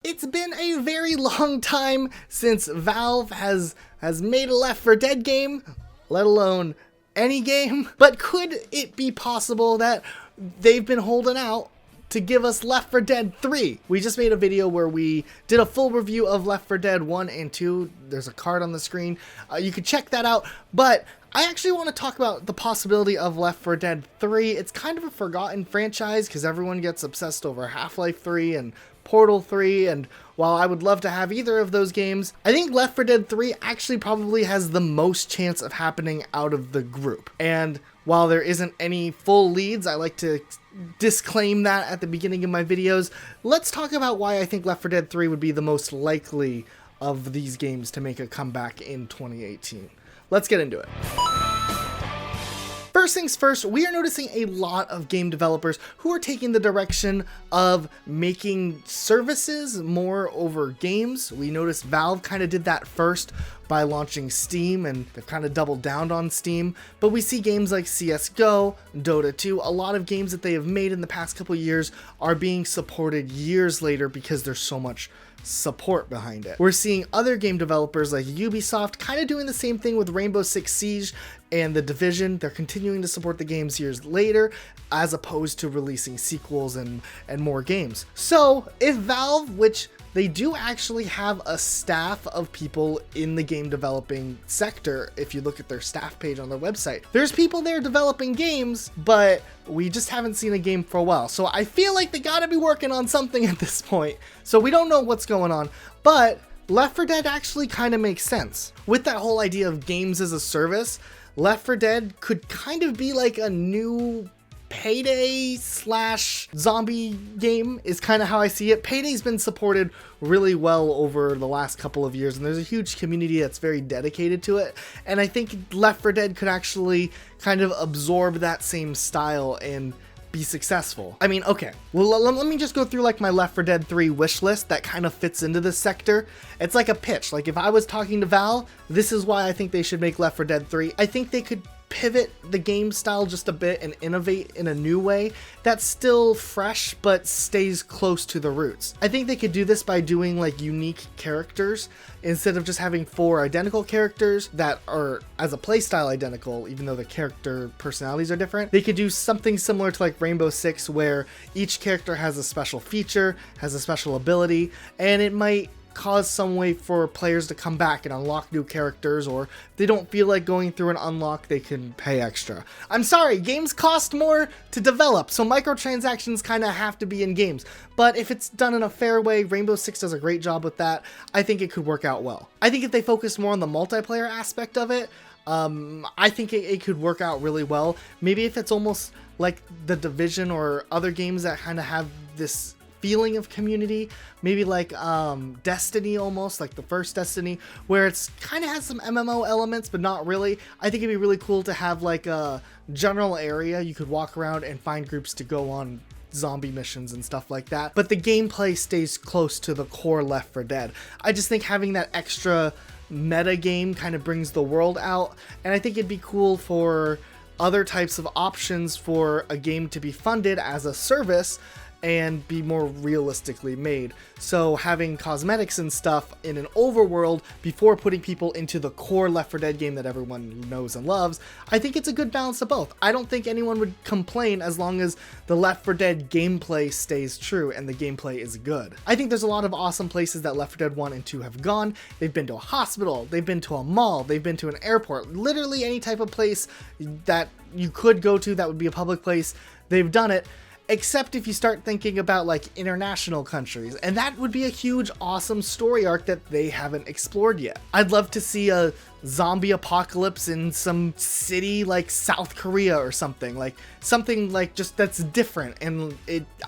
It's been a very long time since Valve has made a Left 4 Dead game, let alone any game. But could it be possible that they've been holding out to give us Left 4 Dead 3? We just made a video where we did a full review of Left 4 Dead 1 and 2. There's a card on the screen. You can check that out. But I actually want to talk about the possibility of Left 4 Dead 3. It's kind of a forgotten franchise because everyone gets obsessed over Half-Life 3 and Portal 3, and while I would love to have either of those games, I think Left 4 Dead 3 actually probably has the most chance of happening out of the group. And while there isn't any full leads, I like to disclaim that at the beginning of my videos. Let's talk about why I think Left 4 Dead 3 would be the most likely of these games to make a comeback in 2018. Let's get into it. First things first, we are noticing a lot of game developers who are taking the direction of making services more over games. We noticed Valve kind of did that first by launching Steam, and they've kind of doubled down on Steam. But we see games like CSGO, Dota 2, a lot of games that they have made in the past couple years are being supported years later because there's so much support behind it. We're seeing other game developers like Ubisoft kind of doing the same thing with Rainbow Six Siege and The Division. They're continuing to support the games years later as opposed to releasing sequels and more games. So if Valve, which they do actually have a staff of people in the game developing sector, if you look at their staff page on their website, there's people there developing games, but we just haven't seen a game for a while. So I feel like they gotta be working on something at this point. So we don't know what's going on, but Left 4 Dead actually kind of makes sense. With that whole idea of games as a service, Left 4 Dead could kind of be like a new Payday / zombie game is kind of how I see it. Payday's been supported really well over the last couple of years, and there's a huge community that's very dedicated to it, and I think Left 4 Dead could actually kind of absorb that same style and be successful. I mean, okay, well, let me just go through like my Left 4 Dead 3 wish list that kind of fits into this sector. It's like a pitch. Like if I was talking to Val, this is why I think they should make Left 4 Dead 3. I think they could pivot the game style just a bit and innovate in a new way that's still fresh but stays close to the roots. I think they could do this by doing like unique characters instead of just having 4 identical characters that are as a playstyle identical, even though the character personalities are different. They could do something similar to like Rainbow Six where each character has a special feature, has a special ability, and it might cause some way for players to come back and unlock new characters, or if they don't feel like going through an unlock, they can pay extra. I'm sorry, games cost more to develop, so microtransactions kind of have to be in games. But if it's done in a fair way, Rainbow Six does a great job with that. I think it could work out well. I think if they focus more on the multiplayer aspect of it, I think it could work out really well. Maybe if it's almost like The Division or other games that kind of have this feeling of community, maybe like Destiny, almost like the first Destiny, where it's kind of has some MMO elements but not really. I think it'd be really cool to have like a general area you could walk around and find groups to go on zombie missions and stuff like that, but the gameplay stays close to the core Left 4 Dead. I just think having that extra meta game kind of brings the world out, and I think it'd be cool for other types of options for a game to be funded as a service and be more realistically made. So having cosmetics and stuff in an overworld before putting people into the core Left 4 Dead game that everyone knows and loves, I think it's a good balance of both. I don't think anyone would complain as long as the Left 4 Dead gameplay stays true and the gameplay is good. I think there's a lot of awesome places that Left 4 Dead 1 and 2 have gone. They've been to a hospital, they've been to a mall, they've been to an airport, literally any type of place that you could go to that would be a public place, they've done it. Except if you start thinking about like international countries, and that would be a huge, awesome story arc that they haven't explored yet. I'd love to see a zombie apocalypse in some city like South Korea or something like just that's different, and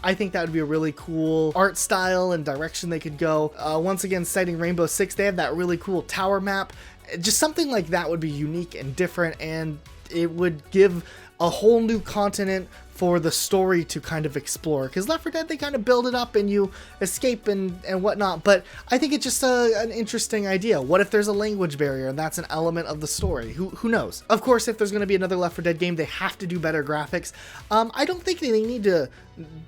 I think that would be a really cool art style and direction they could go. Once again, citing Rainbow Six, they have that really cool tower map. Just something like that would be unique and different, and it would give a whole new continent for the story to kind of explore, because Left 4 Dead, they kind of build it up and you escape and whatnot, but I think it's just an interesting idea. What if there's a language barrier and that's an element of the story? Who knows? Of course, if there's going to be another Left 4 Dead game, they have to do better graphics. I don't think they need to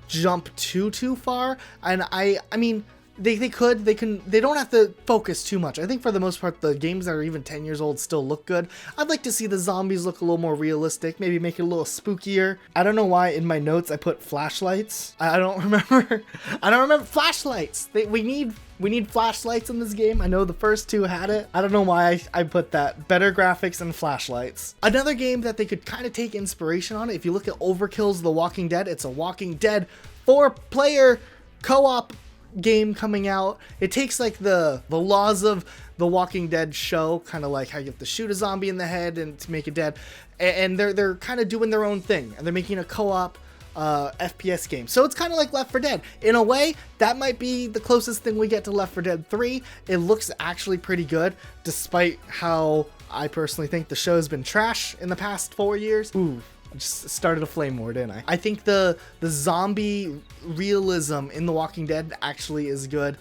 jump too far, and I mean, they don't have to focus too much. I think for the most part, the games that are even 10 years old still look good. I'd like to see the zombies look a little more realistic, maybe make it a little spookier. I don't know why in my notes I put flashlights. I don't remember. I don't remember flashlights. We need flashlights in this game. I know the first two had it. I don't know why I put that. Better graphics and flashlights. Another game that they could kind of take inspiration on, if you look at Overkill's The Walking Dead, it's a Walking Dead 4-player co-op game coming out. It takes like the laws of the Walking Dead show, kind of like how you have to shoot a zombie in the head and to make it dead, and they're kind of doing their own thing, and they're making a co-op FPS game. So it's kind of like Left 4 Dead. In a way, that might be the closest thing we get to Left 4 Dead 3. It looks actually pretty good, despite how I personally think the show has been trash in the past 4 years. Ooh. I just started a flame war, didn't I? I think the zombie realism in The Walking Dead actually is good,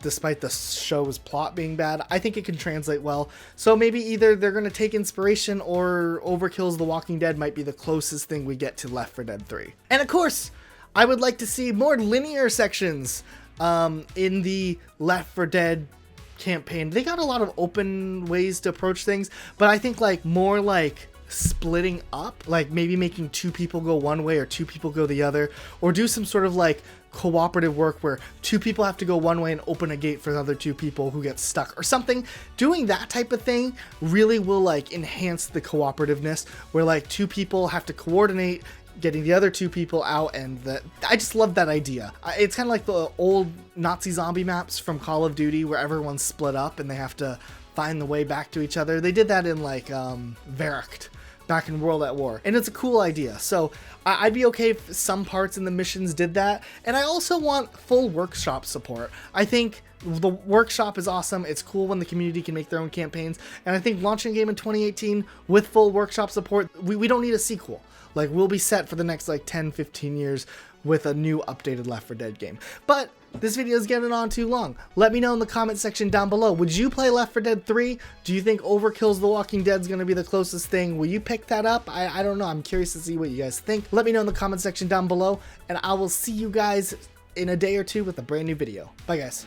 despite the show's plot being bad. I think it can translate well. So maybe either they're going to take inspiration, or Overkill's The Walking Dead might be the closest thing we get to Left 4 Dead 3. And of course, I would like to see more linear sections in the Left 4 Dead campaign. They got a lot of open ways to approach things, but I think like more like splitting up, like maybe making 2 people go one way or 2 people go the other, or do some sort of like cooperative work where 2 people have to go one way and open a gate for the other 2 people who get stuck or something. Doing that type of thing really will like enhance the cooperativeness, where like 2 people have to coordinate getting the other 2 people out, and I just love that idea. It's kind of like the old Nazi zombie maps from Call of Duty where everyone's split up and they have to find the way back to each other. They did that in like Verricht back in World at War, and it's a cool idea. So I'd be okay if some parts in the missions did that. And I also want full workshop support. I think the workshop is awesome. It's cool when the community can make their own campaigns, and I think launching a game in 2018 with full workshop support, we don't need a sequel. Like, we'll be set for the next like 10-15 years with a new updated Left 4 Dead game. But this video is getting on too long. Let me know in the comment section down below. Would you play Left 4 Dead 3? Do you think Overkill's The Walking Dead is going to be the closest thing? Will you pick that up? I don't know. I'm curious to see what you guys think. Let me know in the comment section down below, and I will see you guys in a day or two with a brand new video. Bye, guys.